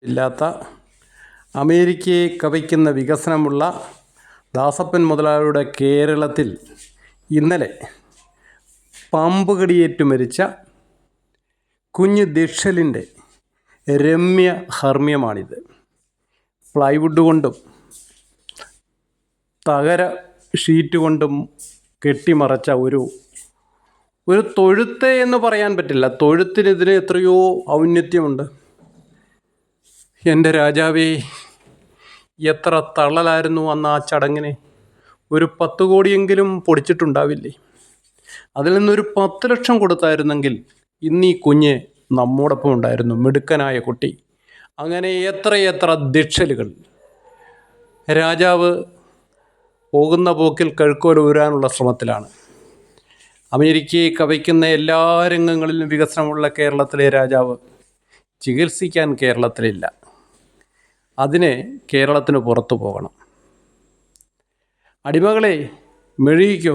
ഇല്ലാത്ത അമേരിക്കയെ കവിക്കുന്ന വികസനമുള്ള ദാസപ്പൻ മുതലാളിയുടെ കേരളത്തിൽ ഇന്നലെ പാമ്പ് കടിയേറ്റു മരിച്ച കുഞ്ഞ് ദിഷലിൻ്റെ രമ്യ ഹർമ്മ്യമാണിത്. പ്ലൈവുഡ് കൊണ്ടും തകര ഷീറ്റ് കൊണ്ടും കെട്ടിമറച്ച ഒരു തൊഴുത്ത് എന്ന് പറയാൻ പറ്റില്ല. തൊഴുത്തിനെതിരെ എത്രയോ ഔന്നത്യമുണ്ട്. എൻ്റെ രാജാവേ, എത്ര തള്ളലായിരുന്നു അന്ന് ആ ചടങ്ങിന്. ഒരു 10 കോടിയെങ്കിലും പൊടിച്ചിട്ടുണ്ടാവില്ലേ? അതിൽ നിന്നൊരു 10 ലക്ഷം കൊടുത്തായിരുന്നെങ്കിൽ ഇന്ന് ഈ കുഞ്ഞ് നമ്മോടൊപ്പം ഉണ്ടായിരുന്നു. മിടുക്കനായ കുട്ടി. അങ്ങനെ എത്രയെത്ര ദിഷലുകൾ. രാജാവ് പോകുന്ന പോക്കിൽ കഴുക്കോൽ ഊരാനുള്ള ശ്രമത്തിലാണ്. അമേരിക്കയെ കവിക്കുന്ന എല്ലാ രംഗങ്ങളിലും വികസനമുള്ള കേരളത്തിലെ രാജാവ് ചികിത്സിക്കാൻ കേരളത്തിലില്ല. അതിന് കേരളത്തിന് പുറത്തു പോകണം. അടിമകളെ മെഴുകിക്കോ.